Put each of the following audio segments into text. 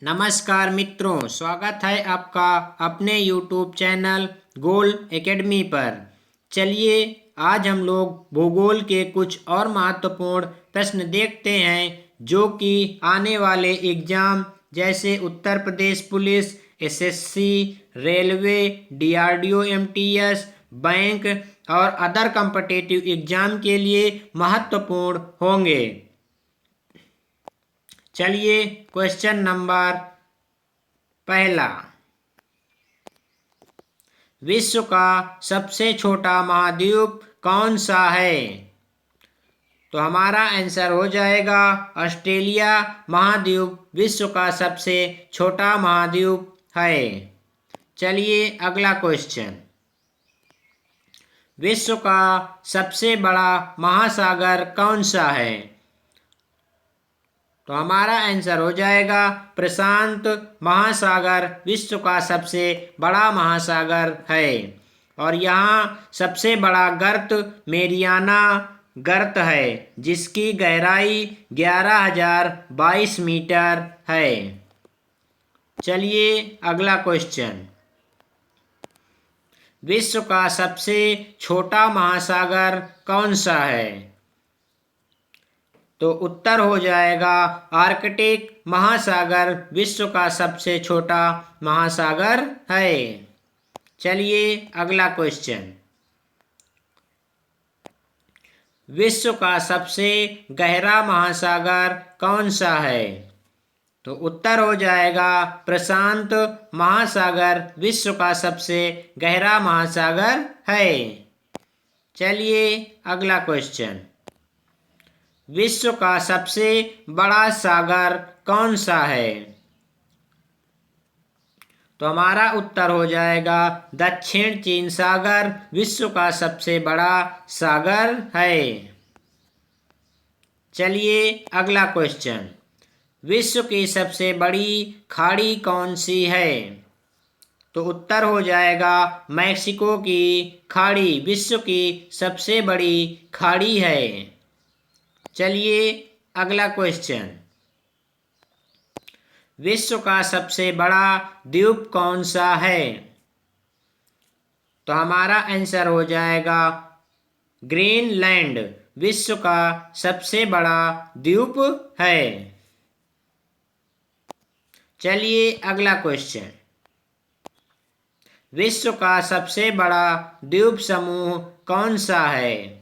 नमस्कार मित्रों, स्वागत है आपका अपने YouTube चैनल गोल एकेडमी पर। चलिए आज हम लोग भूगोल के कुछ और महत्वपूर्ण प्रश्न देखते हैं जो कि आने वाले एग्जाम जैसे Uttar Pradesh police, SSC, railway, DRDO, MTS, bank और अदर कॉम्पिटिटिव एग्जाम के लिए महत्वपूर्ण होंगे। चलिए क्वेश्चन नंबर पहला, विश्व का सबसे छोटा महाद्वीप कौन सा है? तो हमारा आंसर हो जाएगा ऑस्ट्रेलिया महाद्वीप विश्व का सबसे छोटा महाद्वीप है। चलिए अगला क्वेश्चन, विश्व का सबसे बड़ा महासागर कौन सा है? तो हमारा आंसर हो जाएगा प्रशांत महासागर विश्व का सबसे बड़ा महासागर है। और यहाँ सबसे बड़ा गर्त मेरियाना गर्त है जिसकी गहराई 11,022 मीटर है। चलिए अगला क्वेश्चन, विश्व का सबसे छोटा महासागर कौन सा है? तो उत्तर हो जाएगा आर्कटिक महासागर विश्व का सबसे छोटा महासागर है। चलिए अगला क्वेश्चन, विश्व का सबसे गहरा महासागर कौन सा है? तो उत्तर हो जाएगा प्रशांत महासागर विश्व का सबसे गहरा महासागर है। चलिए अगला क्वेश्चन, विश्व का सबसे बड़ा सागर कौन सा है? तो हमारा उत्तर हो जाएगा दक्षिण चीन सागर विश्व का सबसे बड़ा सागर है। चलिए अगला क्वेश्चन, विश्व की सबसे बड़ी खाड़ी कौन सी है? तो उत्तर हो जाएगा मैक्सिको की खाड़ी विश्व की सबसे बड़ी खाड़ी है। चलिए अगला क्वेश्चन, विश्व का सबसे बड़ा द्वीप कौन सा है? तो हमारा आंसर हो जाएगा ग्रीनलैंड विश्व का सबसे बड़ा द्वीप है। चलिए अगला क्वेश्चन, विश्व का सबसे बड़ा द्वीप समूह कौन सा है?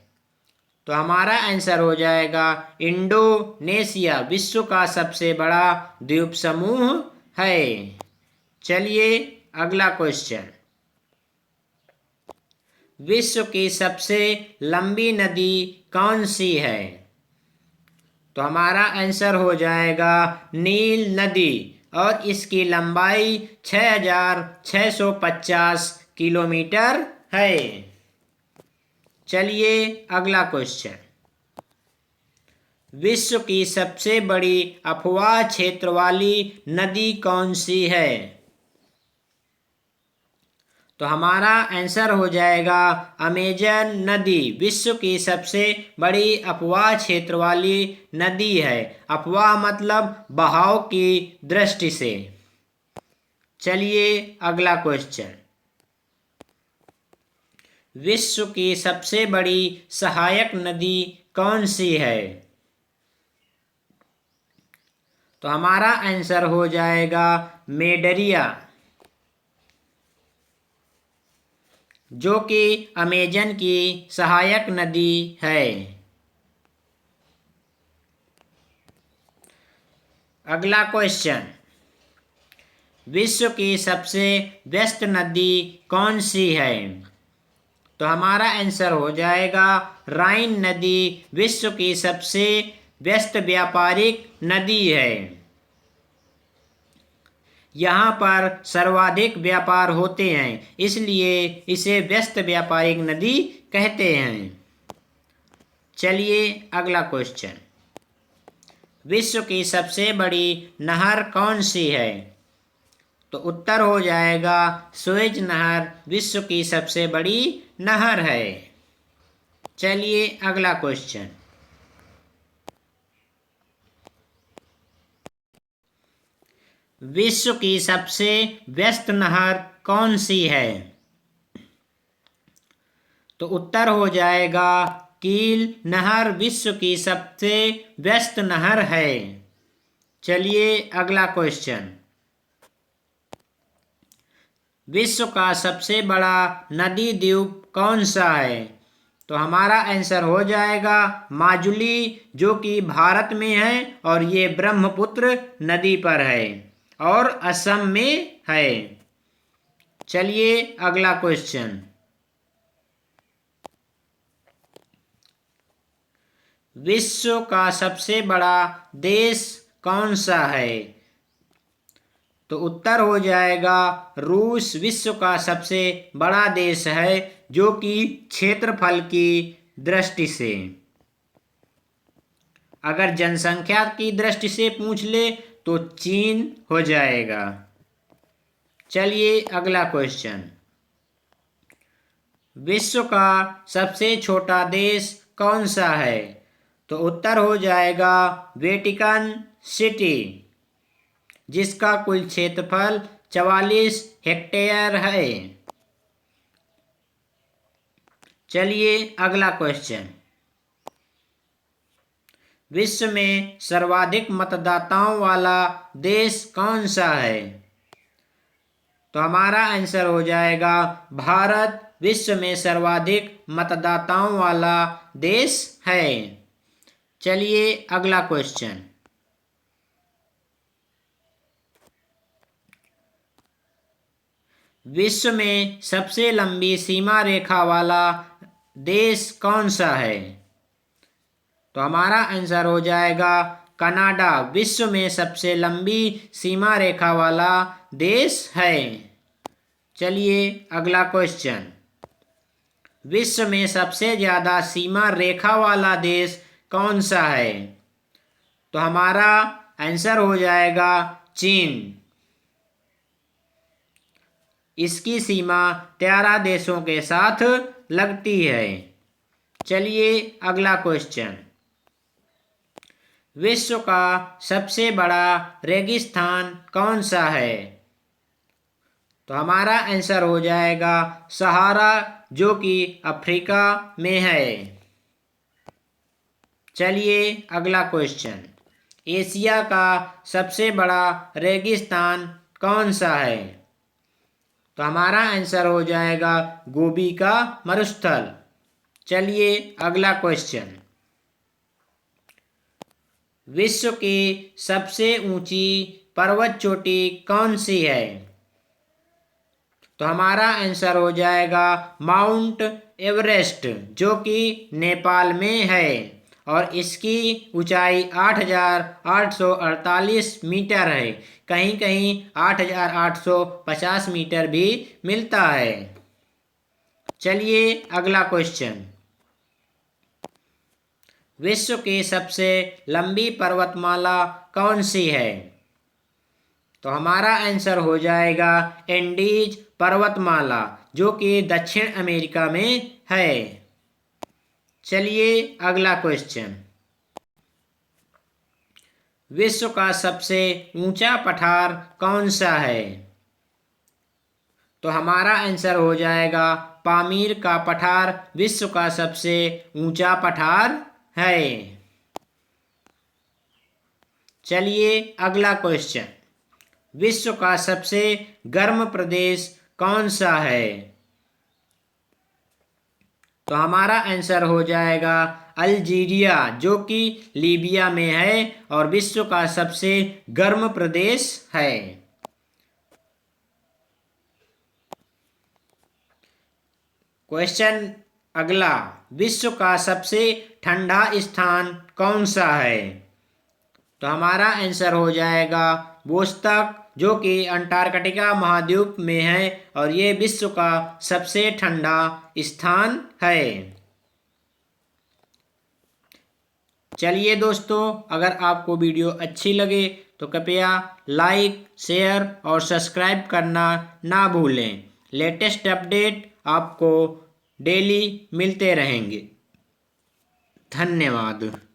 तो हमारा आंसर हो जाएगा इंडोनेशिया विश्व का सबसे बड़ा द्वीप समूह है। चलिए अगला क्वेश्चन, विश्व की सबसे लंबी नदी कौन सी है? तो हमारा आंसर हो जाएगा नील नदी और इसकी लंबाई 6,650 किलोमीटर है। चलिए अगला क्वेश्चन, विश्व की सबसे बड़ी अफवाह क्षेत्र वाली नदी कौन सी है? तो हमारा आंसर हो जाएगा अमेजन नदी विश्व की सबसे बड़ी अफवाह क्षेत्र वाली नदी है। अफवाह मतलब बहाव की दृष्टि से। चलिए अगला क्वेश्चन, विश्व की सबसे बड़ी सहायक नदी कौन सी है? तो हमारा आंसर हो जाएगा मेडरिया जो कि अमेजन की सहायक नदी है। अगला क्वेश्चन, विश्व की सबसे व्यस्त नदी कौन सी है? तो हमारा आंसर हो जाएगा राइन नदी विश्व की सबसे व्यस्त व्यापारिक नदी है। यहाँ पर सर्वाधिक व्यापार होते हैं इसलिए इसे व्यस्त व्यापारिक नदी कहते हैं। चलिए अगला क्वेश्चन, विश्व की सबसे बड़ी नहर कौन सी है? तो उत्तर हो जाएगा सुएज नहर विश्व की सबसे बड़ी नहर है। चलिए अगला क्वेश्चन, विश्व की सबसे व्यस्त नहर कौन सी है? तो उत्तर हो जाएगा कील नहर विश्व की सबसे व्यस्त नहर है। चलिए अगला क्वेश्चन। विश्व का सबसे बड़ा नदी द्वीप कौन सा है? तो हमारा आंसर हो जाएगा माजुली, जो कि भारत में है और ये ब्रह्मपुत्र नदी पर है और असम में है। चलिए अगला क्वेश्चन। विश्व का सबसे बड़ा देश कौन सा है? तो उत्तर हो जाएगा रूस विश्व का सबसे बड़ा देश है, जो कि क्षेत्रफल की दृष्टि से। अगर जनसंख्या की दृष्टि से पूछ ले तो चीन हो जाएगा। चलिए अगला क्वेश्चन। विश्व का सबसे छोटा देश कौन सा है? तो उत्तर हो जाएगा वेटिकन सिटी, जिसका कुल क्षेत्रफल 44 हेक्टेयर है। चलिए अगला क्वेश्चन। विश्व में सर्वाधिक मतदाताओं वाला देश कौन सा है? तो हमारा आंसर हो जाएगा भारत विश्व में सर्वाधिक मतदाताओं वाला देश है। चलिए अगला क्वेश्चन। विश्व में सबसे लंबी सीमा रेखा वाला देश कौन सा है? तो हमारा आंसर हो जाएगा कनाडा विश्व में सबसे लंबी सीमा रेखा वाला देश है। चलिए अगला क्वेश्चन। विश्व में सबसे ज्यादा सीमा रेखा वाला देश कौन सा है? तो हमारा आंसर हो जाएगा चीन। इसकी सीमा 13 देशों के साथ लगती है। चलिए अगला क्वेश्चन। विश्व का सबसे बड़ा रेगिस्तान कौन सा है? तो हमारा आंसर हो जाएगा सहारा, जो कि अफ्रीका में है। चलिए अगला क्वेश्चन। एशिया का सबसे बड़ा रेगिस्तान कौन सा है? तो हमारा आंसर हो जाएगा गोबी का मरुस्थल। चलिए अगला क्वेश्चन। विश्व की सबसे ऊंची पर्वत चोटी कौन सी है? तो हमारा आंसर हो जाएगा माउंट एवरेस्ट, जो कि नेपाल में है और इसकी ऊंचाई 8,848 मीटर है। कहीं कहीं 8,850 मीटर भी मिलता है। चलिए अगला क्वेश्चन। विश्व की सबसे लंबी पर्वतमाला कौन सी है? तो हमारा आंसर हो जाएगा एंडीज पर्वतमाला, जो कि दक्षिण अमेरिका में है। चलिए अगला क्वेश्चन। विश्व का सबसे ऊंचा पठार कौन सा है? तो हमारा आंसर हो जाएगा पामीर का पठार विश्व का सबसे ऊंचा पठार है। चलिए अगला क्वेश्चन। विश्व का सबसे गर्म प्रदेश कौन सा है? तो हमारा आंसर हो जाएगा अल्जीरिया, जो कि लीबिया में है और विश्व का सबसे गर्म प्रदेश है। क्वेश्चन अगला। विश्व का सबसे ठंडा स्थान कौन सा है? तो हमारा आंसर हो जाएगा वोस्तक, जो कि अंटार्कटिका महाद्वीप में है और ये विश्व का सबसे ठंडा स्थान है। चलिए दोस्तों, अगर आपको वीडियो अच्छी लगे तो कृपया लाइक, शेयर और सब्सक्राइब करना ना भूलें। लेटेस्ट अपडेट आपको डेली मिलते रहेंगे। धन्यवाद।